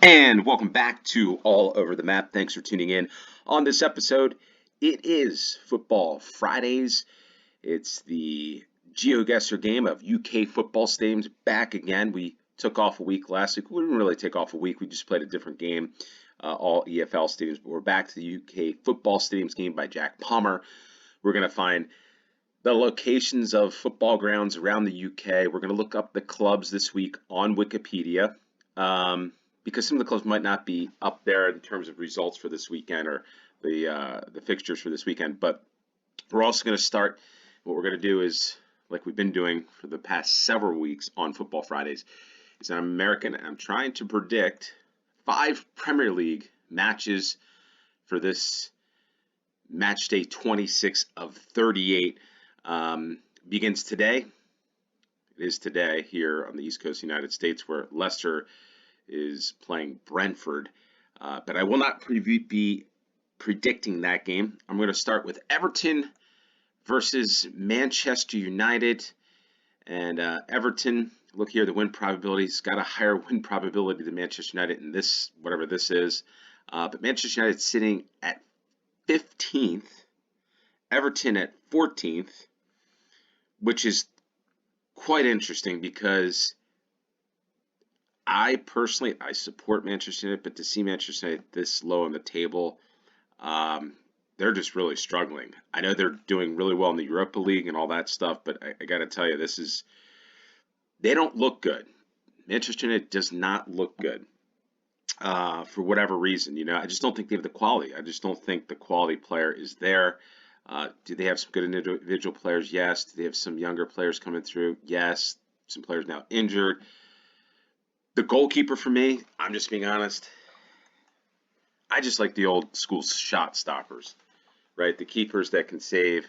And welcome back to All Over the Map. Thanks for tuning in on this episode. It is Football Fridays. It's the GeoGuessr game of UK football stadiums back again. We took off a week last week. We didn't really take off a week. We just played a different game, all EFL stadiums. But we're back to the UK football stadiums game by Jack Palmer. We're going to find the locations of football grounds around the UK. We're going to look up the clubs this week on Wikipedia. Because some of the clubs might not be up there in terms of results for this weekend or the fixtures for this weekend. But we're also going to start. What we're going to do is, like we've been doing for the past several weeks on Football Fridays, is I'm American. I'm trying to predict 5 Premier League matches for this match day 26 of 38. Begins today. It is today here on the East Coast of the United States, where Leicester is playing Brentford, but I will not be predicting that game. I'm going to start with Everton versus Manchester United, and Everton, look here, the win probability's got a higher win probability than Manchester United in this, whatever this is, but Manchester United sitting at 15th, Everton at 14th, which is quite interesting because I personally support Manchester United, but to see Manchester United this low on the table, they're just really struggling. I know they're doing really well in the Europa League and all that stuff, but I got to tell you, they don't look good. Manchester United does not look good for whatever reason. I just don't think they have the quality. I just don't think the quality player is there. Do they have some good individual players? Yes. Do they have some younger players coming through? Yes. Some players now injured. The goalkeeper for me, I'm just being honest, I just like the old school shot stoppers, right? The keepers that can save,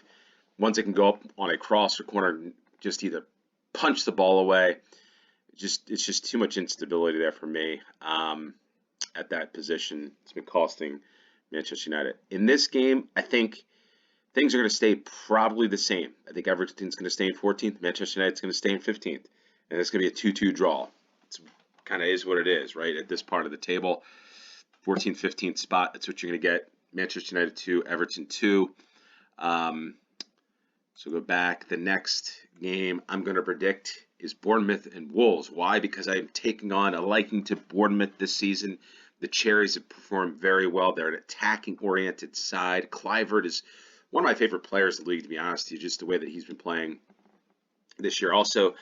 ones that can go up on a cross or corner and just either punch the ball away. It's just too much instability there for me at that position. It's been costing Manchester United. In this game, I think things are going to stay probably the same. I think Everton's going to stay in 14th. Manchester United's going to stay in 15th. And it's going to be a 2-2 draw. Kind of is what it is, right? At this part of the table, 14th, 15th spot, that's what you're going to get. Manchester United 2, Everton 2. So go back. The next game I'm going to predict is Bournemouth and Wolves. Why? Because I'm taking on a liking to Bournemouth this season. The Cherries have performed very well. They're an attacking-oriented side. Kluivert is one of my favorite players in the league, to be honest with you, just the way that he's been playing this year. Also,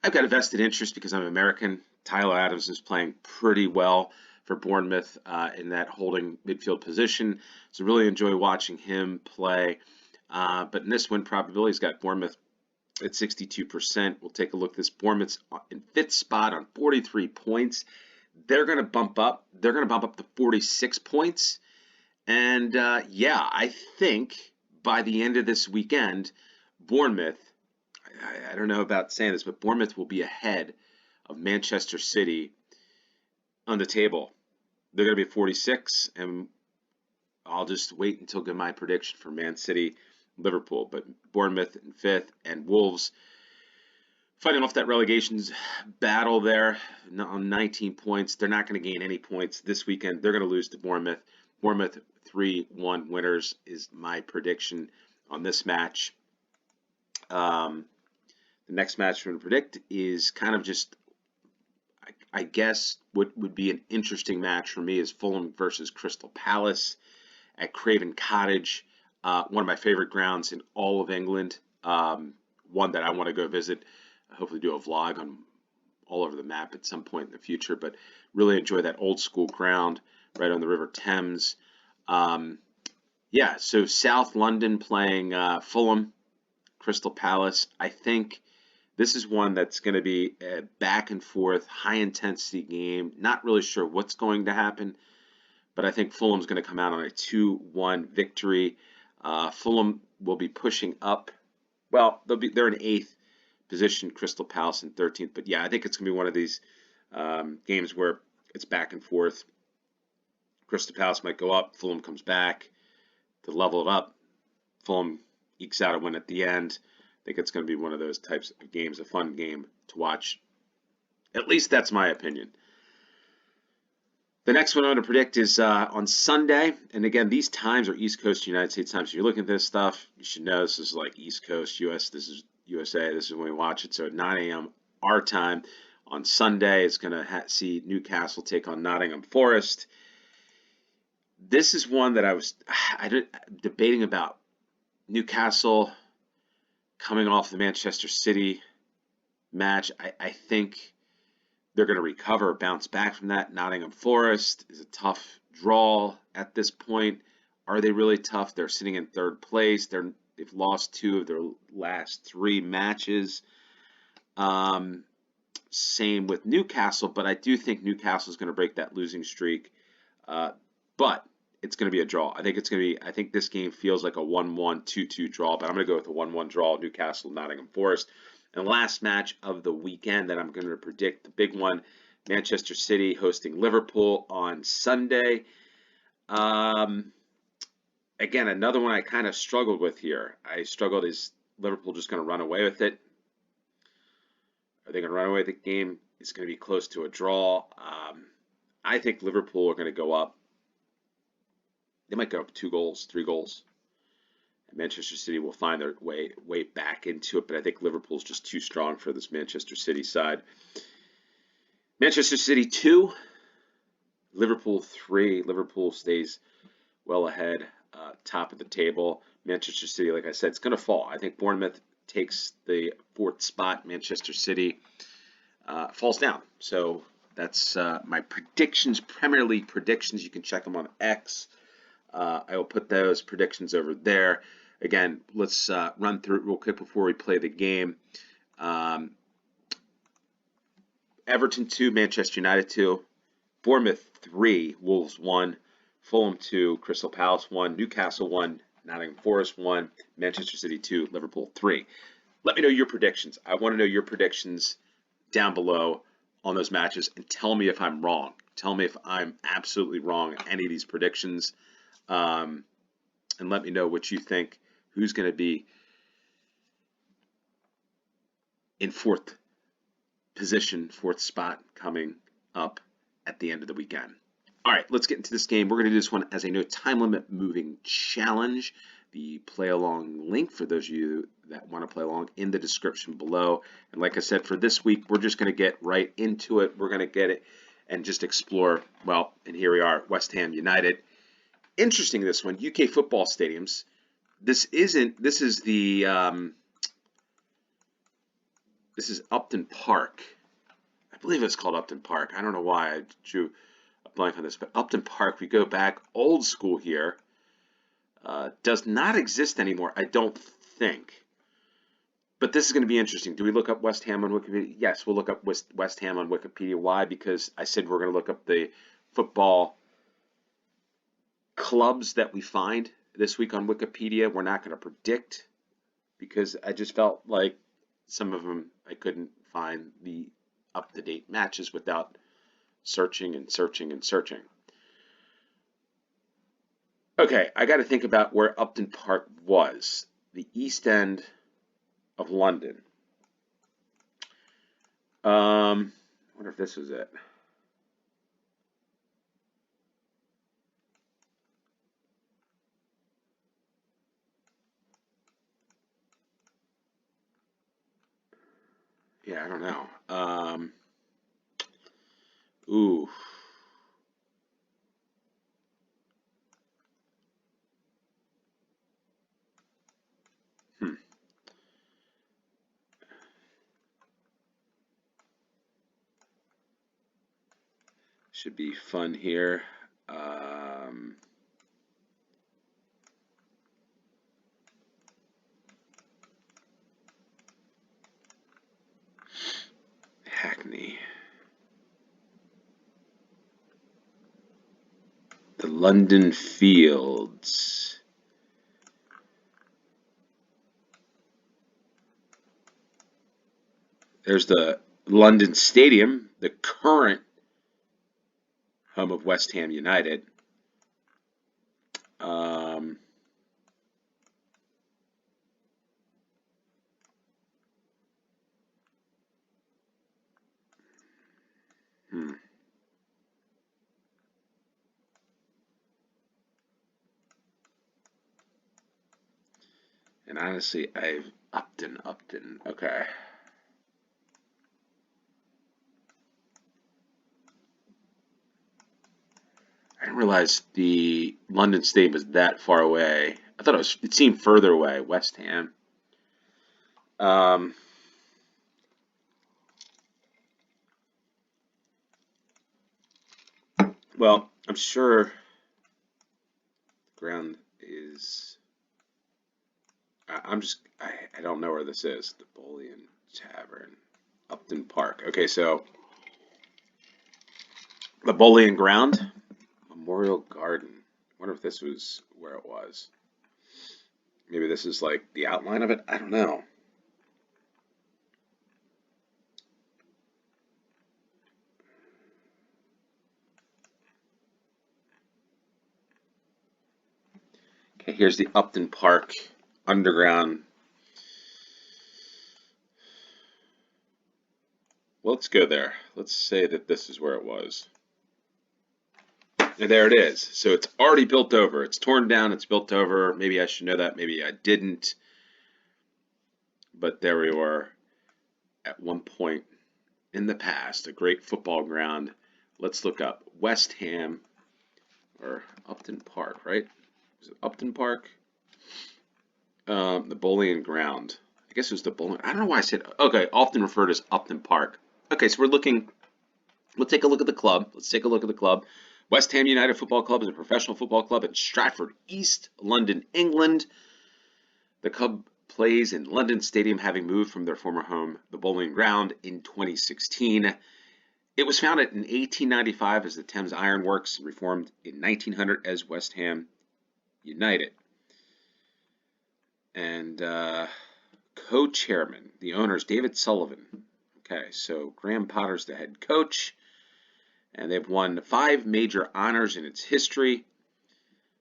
I've got a vested interest because I'm American. Tyler Adams is playing pretty well for Bournemouth in that holding midfield position. So really enjoy watching him play. But in this win probability, he's got Bournemouth at 62%. We'll take a look. This Bournemouth's in 5th spot on 43 points. They're going to bump up. They're going to bump up to 46 points. And I think by the end of this weekend, Bournemouth, I don't know about saying this, but Bournemouth will be ahead of Manchester City on the table. They're going to be 46, and I'll just wait until I get my prediction for Man City, Liverpool. But Bournemouth in 5th, and Wolves fighting off that relegations battle there on 19 points. They're not going to gain any points this weekend. They're going to lose to Bournemouth. Bournemouth 3-1 winners is my prediction on this match. The next match we're going to predict is kind of just, I guess, what would be an interesting match for me is Fulham versus Crystal Palace at Craven Cottage. One of my favorite grounds in all of England. One that I want to go visit. Hopefully do a vlog on all over the map at some point in the future. But really enjoy that old school ground right on the River Thames. So South London playing Fulham, Crystal Palace. I think this is one that's going to be a back and forth, high intensity game. Not really sure what's going to happen, but I think Fulham's going to come out on a 2-1 victory. Fulham will be pushing up. Well, they're in 8th position, Crystal Palace in 13th. But yeah, I think it's going to be one of these games where it's back and forth. Crystal Palace might go up, Fulham comes back to level it up. Fulham ekes out a win at the end. I think it's going to be one of those types of games, a fun game to watch. At least that's my opinion. The next one I'm going to predict is on Sunday. And again, these times are East Coast United States times. So you're looking at this stuff, you should know this is like East Coast US. This is USA. This is when we watch it. So at 9 a.m. our time on Sunday, it's going to see Newcastle take on Nottingham Forest. This is one that I was debating about. Newcastle coming off the Manchester City match. I think they're going to recover, bounce back from that. Nottingham Forest is a tough draw at this point. Are they really tough? They're sitting in third place. They've lost 2 of their last 3 matches. Same with Newcastle, but I do think Newcastle is going to break that losing streak. But it's going to be a draw. I think this game feels like a 1-1, 2-2 draw, but I'm going to go with a 1-1 draw, Newcastle, Nottingham Forest. And last match of the weekend that I'm going to predict, the big one, Manchester City hosting Liverpool on Sunday. Again, another one I kind of struggled with here. Is Liverpool just going to run away with it? Are they going to run away with the game? It's going to be close to a draw. I think Liverpool are going to go up. They might go up 2 goals, 3 goals. Manchester City will find their way back into it, but I think Liverpool's just too strong for this Manchester City side. Manchester City 2, Liverpool 3. Liverpool stays well ahead, top of the table. Manchester City, like I said, it's going to fall. I think Bournemouth takes the 4th spot. Manchester City falls down. So that's my predictions, Premier League predictions. You can check them on X. I will put those predictions over there. Again, let's run through it real quick before we play the game. Everton 2, Manchester United 2, Bournemouth 3, Wolves 1, Fulham 2, Crystal Palace 1, Newcastle 1, Nottingham Forest 1, Manchester City 2, Liverpool 3. Let me know your predictions. I want to know your predictions down below on those matches, and tell me if I'm wrong. Tell me if I'm absolutely wrong in any of these predictions. And let me know what you think. Who's going to be in 4th position, 4th spot coming up at the end of the weekend. All right, let's get into this game. We're going to do this one as a no time limit moving challenge. The play along link for those of you that want to play along in the description below. And like I said, for this week, we're just going to get right into it. We're going to get it and just explore, well, and here we are, West Ham United. Interesting, this one, UK football stadiums. This is Upton Park. I believe it's called Upton Park. I don't know why I drew a blank on this, but Upton Park, we go back old school here. Does not exist anymore, I don't think. But this is going to be interesting. Do we look up West Ham on Wikipedia? Yes, we'll look up West Ham on Wikipedia. Why? Because I said we're going to look up the football clubs that we find this week on Wikipedia. We're not going to predict because I just felt like some of them I couldn't find the up-to-date matches without searching and searching and searching. Okay, I got to think about where Upton Park was. The East End of London. I wonder if this was it. Yeah, I don't know. Ooh. Should be fun here. Hackney. The London Fields. There's the London Stadium, the current home of West Ham United. And honestly, I've Upton. Okay. I didn't realize the London Stadium was that far away. I thought it seemed further away, West Ham. Um, well, I'm sure the ground is. I don't know where this is. The Bullion Tavern, Upton Park. Okay, so the Bullion Ground, Memorial Garden. I wonder if this was where it was. Maybe this is like the outline of it. I don't know. Okay, here's the Upton Park underground. Well, let's go there. Let's say that this is where it was. And there it is. So it's already built over. It's torn down. It's built over. Maybe I should know that. Maybe I didn't. But there we were at one point in the past, a great football ground. Let's look up West Ham or Upton Park, right? Is it Upton Park? The Bowling Ground. I guess it was the bowling. I don't know why I said. Okay, often referred as Upton Park. Okay, so we're looking. Let's take a look at the club. Let's take a look at the club. West Ham United Football Club is a professional football club in Stratford, East London, England. The club plays in London Stadium, having moved from their former home, the Bowling Ground, in 2016. It was founded in 1895 as the Thames Iron Works and reformed in 1900 as West Ham United. And co-chairman, the owner is David Sullivan. Okay, so Graham Potter's the head coach, and they've won 5 major honors in its history.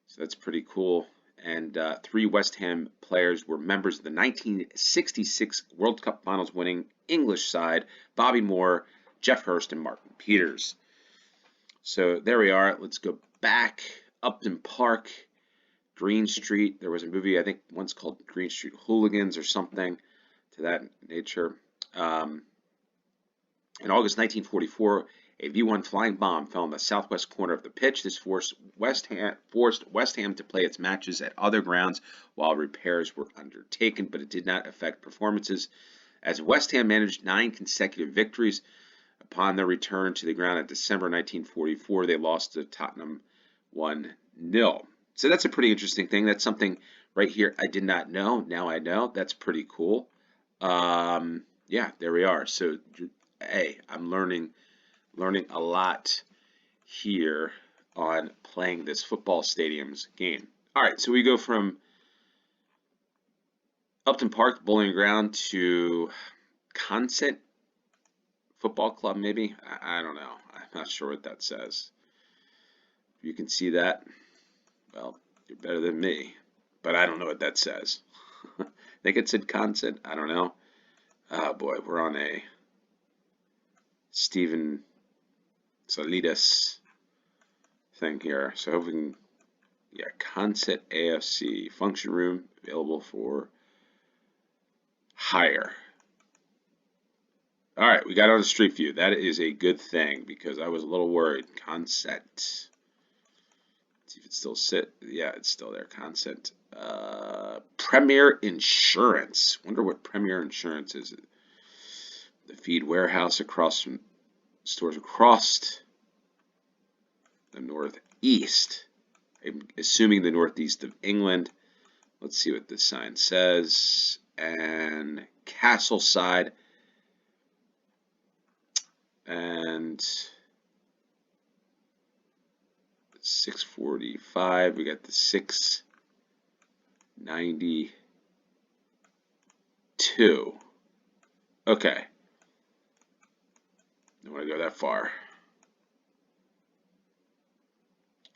So that's pretty cool. And 3 West Ham players were members of the 1966 World Cup Finals winning English side, Bobby Moore, Jeff Hurst, and Martin Peters. So there we are. Let's go back. Upton Park, Green Street. There was a movie, I think, once called Green Street Hooligans or something to that nature. In August 1944, a V-1 flying bomb fell in the southwest corner of the pitch. This forced West Ham to play its matches at other grounds while repairs were undertaken, but it did not affect performances, as West Ham managed 9 consecutive victories. Upon their return to the ground in December 1944, they lost to Tottenham 1-0. So that's a pretty interesting thing. That's something right here I did not know. Now I know. That's pretty cool. Yeah, there we are. So, hey, I'm learning a lot here on playing this football stadium's game. All right, so we go from Upton Park Bowling Ground to Consett Football Club, maybe? I don't know. I'm not sure what that says. If you can see that, well, you're better than me. But I don't know what that says. I think it said Consett. I don't know. Oh boy, we're on a Stephen Salidas thing here. So hopefully we can, yeah, Consett AFC function room available for hire. All right, we got on the street view. That is a good thing because I was a little worried. Consett. Let's see if it's still yeah, it's still there. Consett. Premier Insurance. Wonder what Premier Insurance is. The feed warehouse across from stores across the northeast. I'm assuming the northeast of England. Let's see what this sign says. And Castleside. And 645. We got the 692. Okay. Don't want to go that far.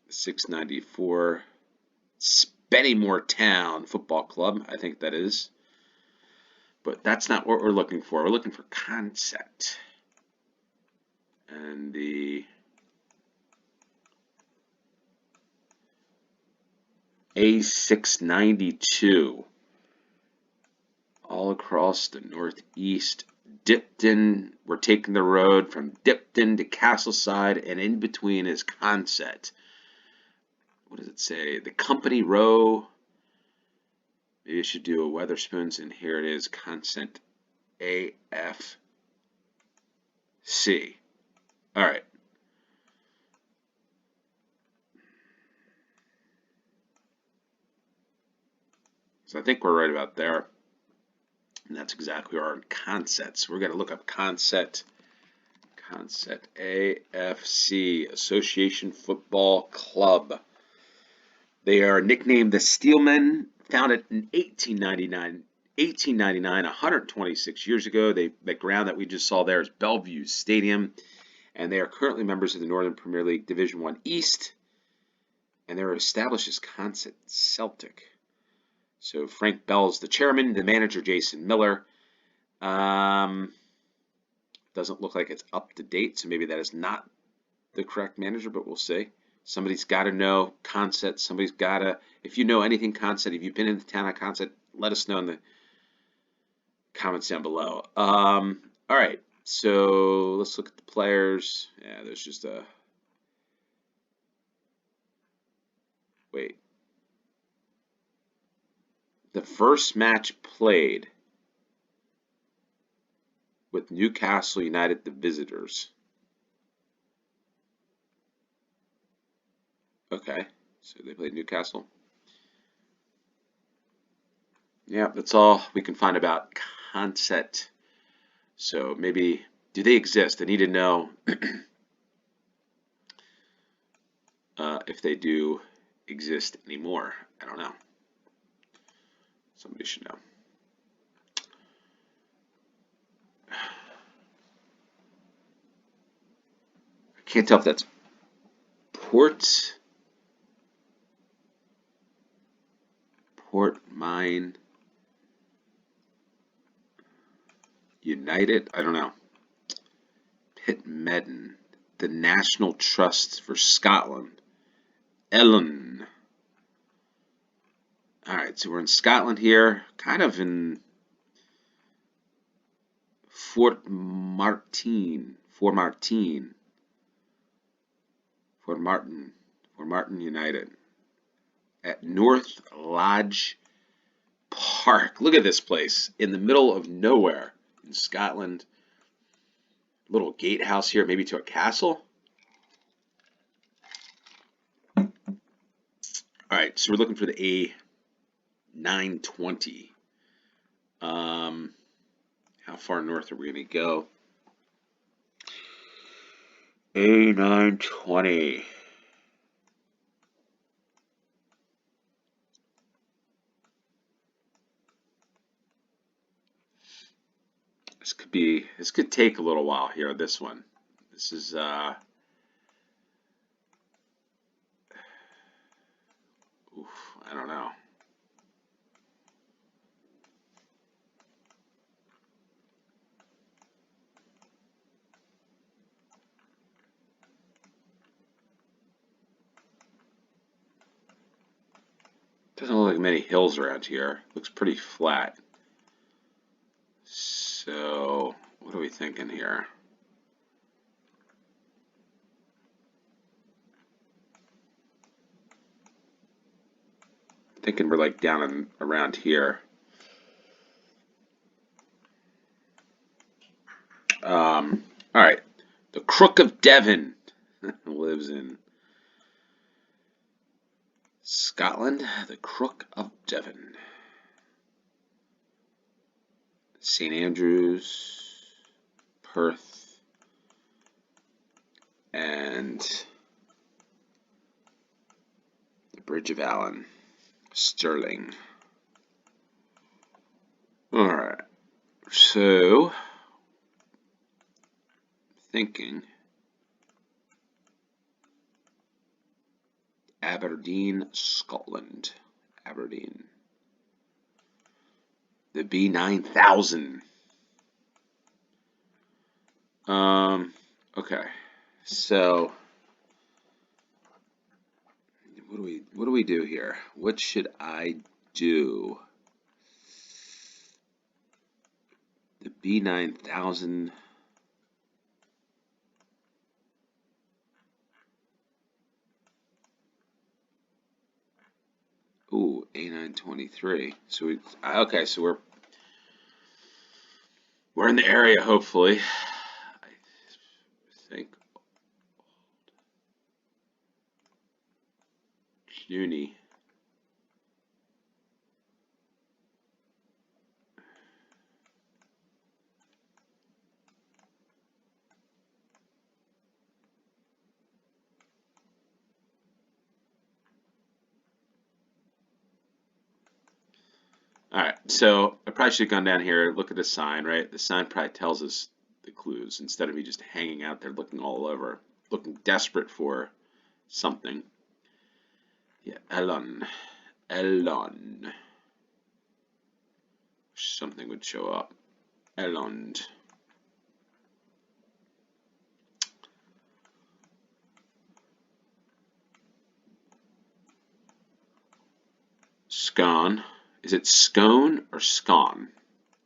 694. Spennymoor Town Football Club, I think that is. But that's not what we're looking for. We're looking for Consett. And the A692. all across the northeast. Dipton, we're taking the road from Dipton to Castleside, and in between is Consett. What does it say? The Company Row. Maybe I should do a Weatherspoons, and here it is, Consett AFC. All right. So I think we're right about there. And that's exactly our Consett. So we're going to look up Consett AFC, Association Football Club. They are nicknamed the Steelmen, founded in 1899, 126 years ago. The ground that we just saw there is Bellevue Stadium, and they are currently members of the Northern Premier League Division I East, and they were established as Consett Celtic. So Frank Bell's the chairman, the manager Jason Miller. Doesn't look like it's up to date, so maybe that is not the correct manager, but we'll see. Somebody's got to know Consett. Somebody's got to, if you know anything Consett, if you've been in the town of Consett, let us know in the comments down below. All right, so let's look at the players. Yeah, there's just a, wait. The first match played with Newcastle United, the visitors. Okay, so they played Newcastle. Yeah, that's all we can find about Consett. So maybe, do they exist? I need to know if they do exist anymore. I don't know. Somebody should know. I can't tell if that's Pitmedden United. I don't know. Pitmedden, the National Trust for Scotland. Ellen. All right, so we're in Scotland here, kind of in Fort Martin United at North Lodge Park. Look at this place in the middle of nowhere in Scotland. Little gatehouse here, maybe to a castle. All right, so we're looking for the A920. How far north are we going to go? A920. This could take a little while here, this one. This is oof, I don't know. Doesn't look like many hills around here. Looks pretty flat. So, what are we thinking here? Thinking we're like down around here. All right. The Crook of Devon lives in Scotland. The Crook of Devon. St. Andrews, Perth, and the Bridge of Allen, Stirling. All right, so thinking Aberdeen, Scotland, Aberdeen. The B9000. Okay, so what do we do here? What should I do? B9000. Ooh, A923. So we're in the area, hopefully. I think CUNY. All right, so I probably should have gone down here, look at the sign, right? The sign probably tells us the clues instead of me just hanging out there looking all over, looking desperate for something. Yeah, Elon. Something would show up. Elond. Scone. Is it scone or scone?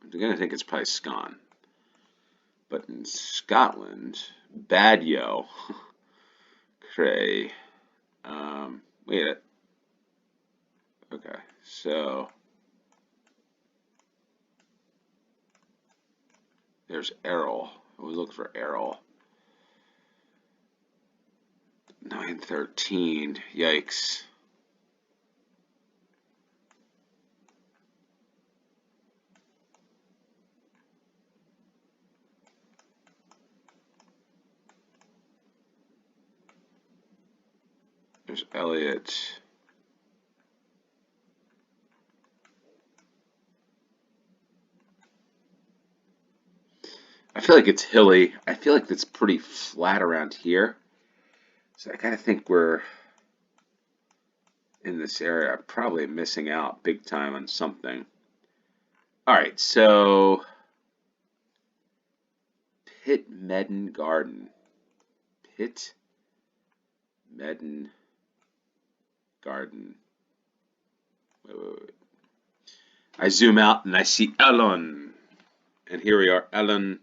I'm gonna think it's probably scone. But in Scotland, Badyo. Cray. Wait. Okay, so there's Errol. We look for Errol. 913. Yikes. There's Elliot. I feel like it's hilly. I feel like it's pretty flat around here. So I kind of think we're in this area. I'm probably missing out big time on something. All right, so Pitmedden Garden. Pitmedden Garden. Wait. I zoom out and I see Elon. And here we are, Elon,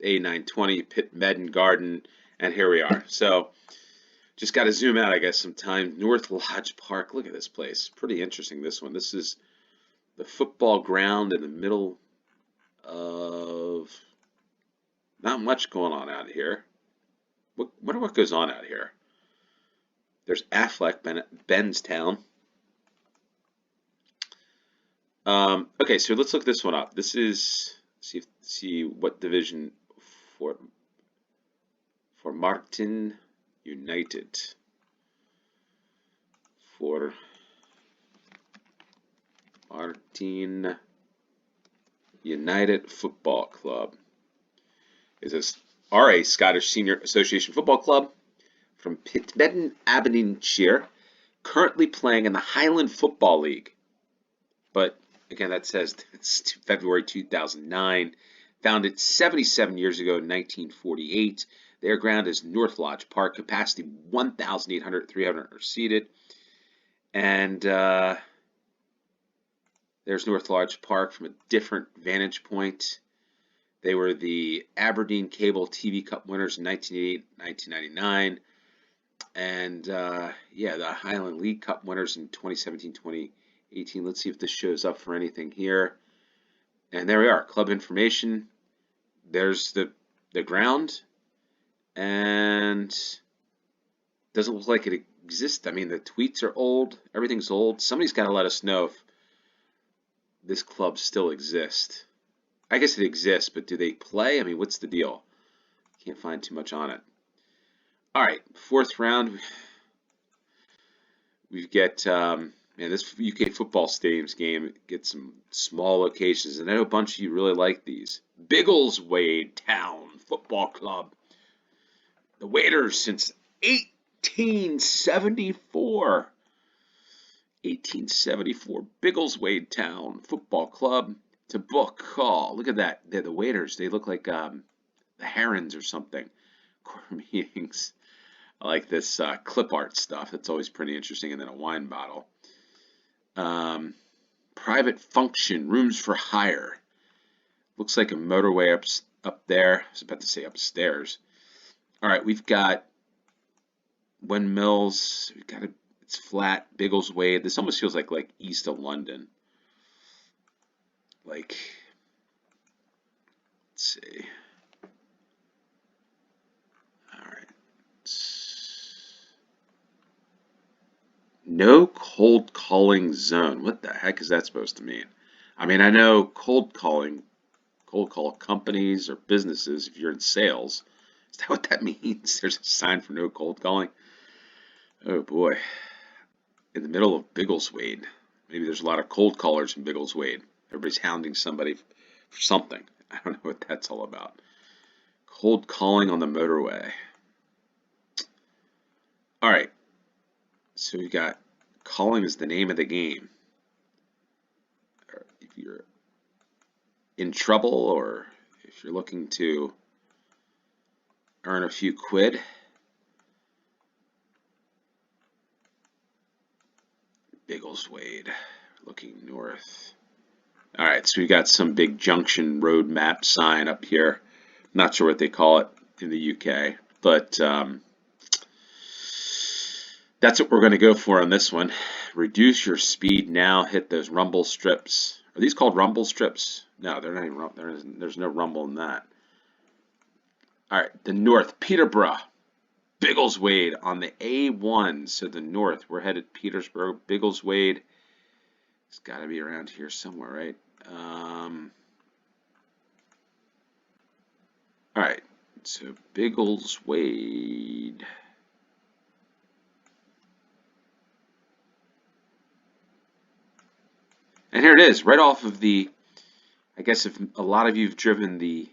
A920, Pitmedden Garden, and here we are. So just got to zoom out, I guess, sometime. North Lodge Park. Look at this place. Pretty interesting, this one. This is the football ground in the middle of not much going on out here. Wonder what goes on out here. There's Affleck, Bennstown. Okay, so let's look this one up. This is see what division for Martin United. For Martin United Football Club. Is this RA Scottish Senior Association Football Club from Pitmedden, Aberdeenshire, currently playing in the Highland Football League. But again, that says it's February 2009. Founded 77 years ago in 1948. Their ground is North Lodge Park. Capacity 1,800, 300 are seated. And there's North Lodge Park from a different vantage point. They were the Aberdeen Cable TV Cup winners in 1988, 1999. And yeah, the Highland League Cup winners in 2017, 2018. Let's see if this shows up for anything here. And there we are, club information. There's the ground. And doesn't look like it exists. I mean, the tweets are old. Everything's old. Somebody's got to let us know if this club still exists. I guess it exists, but do they play? I mean, what's the deal? Can't find too much on it. All right, fourth round. We've got this UK football stadiums game gets some small locations, and I know a bunch of you really like these. Biggleswade Town Football Club. The Waiters since 1874. 1874. Biggleswade Town Football Club. To book call. Look at that. They're the Waiters. They look like the Herons or something. Core meetings. I like this clip art stuff. That's always pretty interesting. And then a wine bottle. Private function. Rooms for hire. Looks like a motorway up there. I was about to say upstairs. All right, we've got windmills. We've got it's flat. Biggleswade. This almost feels like east of London. Like, let's see. All right. No cold calling zone. What the heck is that supposed to mean? I mean, I know cold call companies or businesses if you're in sales. Is that what that means? There's a sign for no cold calling? Oh boy. In the middle of Biggleswade. Maybe there's a lot of cold callers in Biggleswade. Everybody's hounding somebody for something. I don't know what that's all about. Cold calling on the motorway. All right. So we got calling is the name of the game. If you're in trouble or if you're looking to earn a few quid. Biggleswade, looking north. All right, so we got some big junction road map sign up here. Not sure what they call it in the UK, but that's what we're going to go for on this one. Reduce your speed now. Hit those rumble strips. Are these called rumble strips? No, they're not even. There's no rumble in that. All right, the north, Peterborough, Biggleswade on the A1. So the north, we're headed Petersburg, Biggleswade. It's got to be around here somewhere, right? All right, so Biggleswade. And here it is, right off of the, I guess if a lot of you have driven the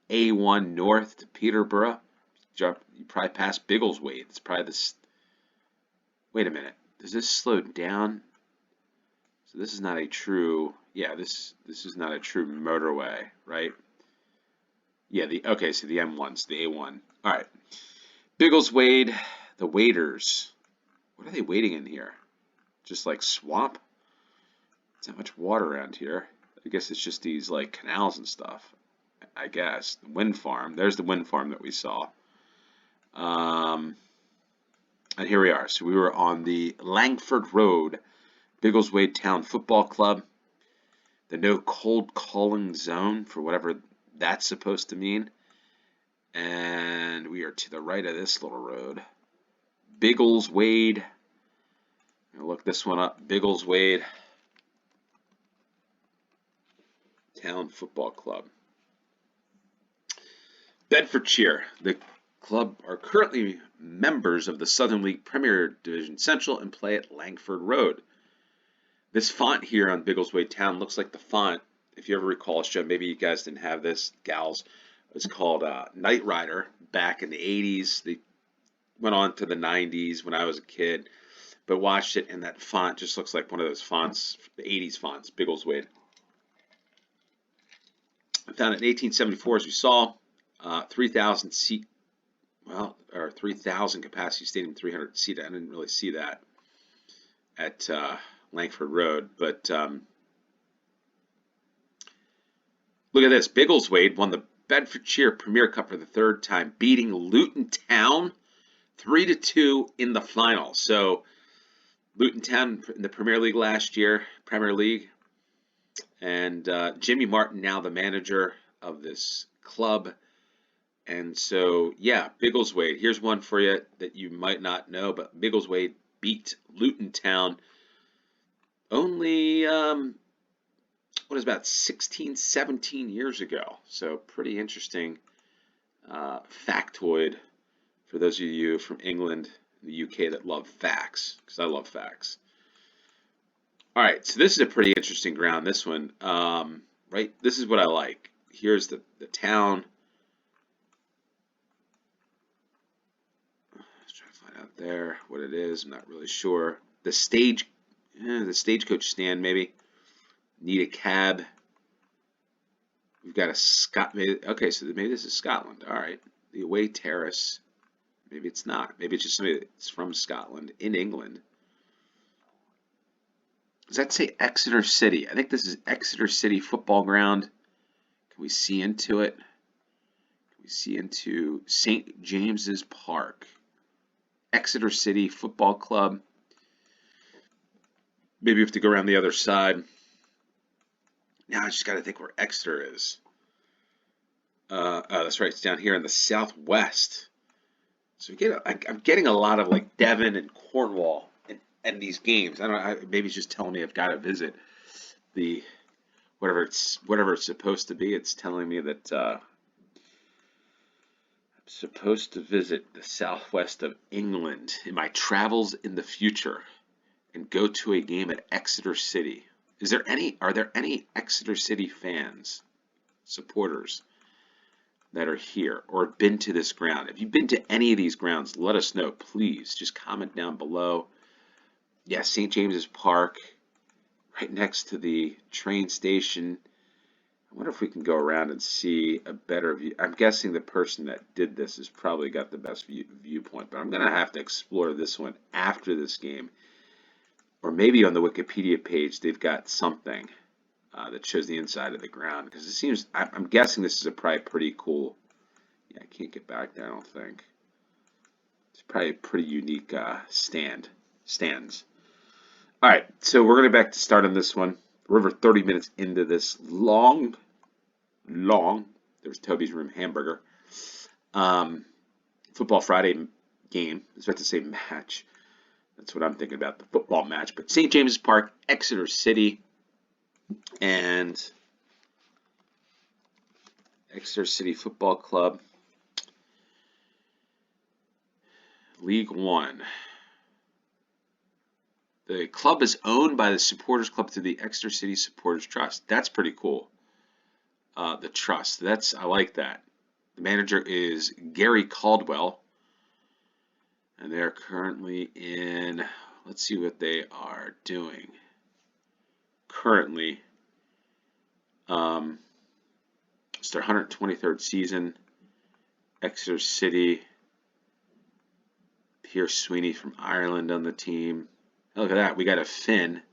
A1 north to Peterborough, you probably pass Biggleswade. It's probably this. Wait a minute, does this slow down? So this is not a true, yeah, this is not a true motorway, right? Yeah, okay, so the M1's the A1. All right, Biggleswade, the waders. What are they wading in here? Just like swamp? There's not much water around here. I guess it's just these like canals and stuff. I guess the wind farm. There's the wind farm that we saw. And here we are. So we were on the Langford Road, Biggleswade Town Football Club. The no cold calling zone, for whatever that's supposed to mean. And we are to the right of this little road. Biggleswade. Look this one up. Biggleswade Town Football Club. Bedfordshire. The club are currently members of the Southern League Premier Division Central and play at Langford Road. This font here on Biggleswade Town looks like the font, if you ever recall, show, maybe you guys didn't have this, gals, it's called Knight Rider back in the 80s. They went on to the 90s when I was a kid, but watched it, and that font just looks like one of those fonts, the 80s fonts, Biggleswade. I found it in 1874, as we saw, 3,000 seat, well, or 3,000 capacity stadium, 300 seat. I didn't really see that at Langford Road, but look at this. Biggleswade won the Bedfordshire Premier Cup for the third time, beating Luton Town 3-2 in the final. So Luton Town in the Premier League last year, Premier League, and Jimmy Martin now the manager of this club. And so, yeah, Biggleswade. Here's one for you that you might not know, but Biggleswade beat Luton Town only, what is about 16, 17 years ago. So pretty interesting factoid for those of you from England and the UK that love facts, because I love facts. All right, so this is a pretty interesting ground, this one. Right, this is what I like. Here's the town. Let's try to find out there what it is. I'm not really sure. The stagecoach stand, maybe. Need a cab. We've got a okay, so maybe this is Scotland. All right, the away terrace. Maybe it's not. Maybe it's just somebody that's from Scotland in England. Does that say Exeter City? I think this is Exeter City football ground. we see into it? Can we see into St. James's Park? Exeter City Football Club. Maybe we have to go around the other side. Now I just got to think where Exeter is. Oh, that's right. It's down here in the southwest. So I'm getting a lot of like Devon and Cornwall and these games. I don't know. Maybe it's just telling me I've got to visit the whatever it's supposed to be. It's telling me that I'm supposed to visit the southwest of England in my travels in the future and go to a game at Exeter City. Are there any Exeter City fans, supporters that are here or have been to this ground? If you've been to any of these grounds, let us know, please. Just comment down below. Yeah, St. James's Park, right next to the train station. I wonder if we can go around and see a better view. I'm guessing the person that did this has probably got the best viewpoint, but I'm going to have to explore this one after this game. Or maybe on the Wikipedia page, they've got something that shows the inside of the ground. Because it seems, I'm guessing this is probably pretty cool. Yeah, I can't get back there, I don't think. It's probably a pretty unique stands. All right, so we're going to back to start on this one. We're over 30 minutes into this long, there's Toby's Room hamburger, Football Friday game. I was about to say match. That's what I'm thinking about, the football match. But St. James's Park, Exeter City, and Exeter City Football Club, League One. The club is owned by the Supporters Club through the Exeter City Supporters Trust. That's pretty cool. The trust. I like that. The manager is Gary Caldwell. And they're currently in, let's see what they are doing. Currently, it's their 123rd season. Exeter City. Pierce Sweeney from Ireland on the team. Look at that. We got a Finn.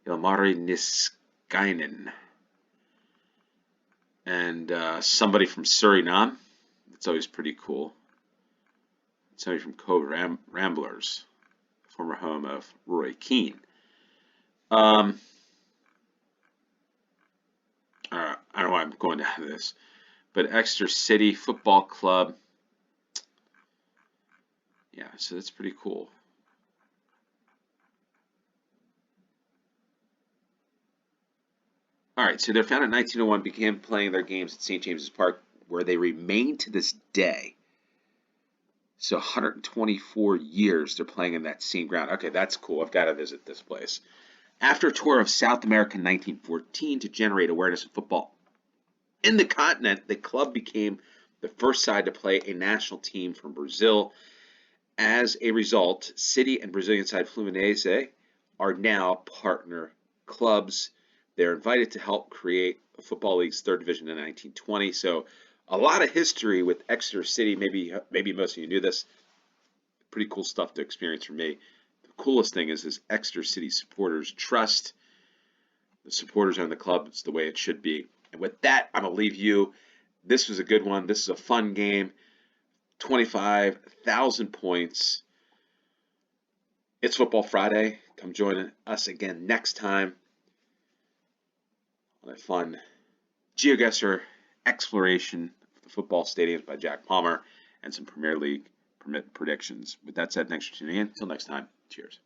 Ilmari Niskainen. And somebody from Suriname. That's always pretty cool. Somebody from Cove Ramblers, former home of Roy Keane. I don't know why I'm going down to this, but Exeter City Football Club. Yeah, so that's pretty cool. All right, so they're founded in 1901, began playing their games at St. James's Park, where they remain to this day. So 124 years they're playing in that same ground. Okay, that's cool. I've got to visit this place. After a tour of South America in 1914 to generate awareness of football in the continent, the club became the first side to play a national team from Brazil. As a result, City and Brazilian side Fluminense are now partner clubs. They're invited to help create a Football League's third division in 1920. So a lot of history with Exeter City. Maybe most of you knew this. Pretty cool stuff to experience for me. The coolest thing is this Exeter City Supporters Trust. The supporters own the club. It's the way it should be. And with that, I'm going to leave you. This was a good one. This is a fun game. 25,000 points. It's Football Friday. Come join us again next time on a fun GeoGuessr exploration of the football stadiums by Jack Palmer and some Premier League predictions. With that said, thanks for tuning in. Until next time, cheers.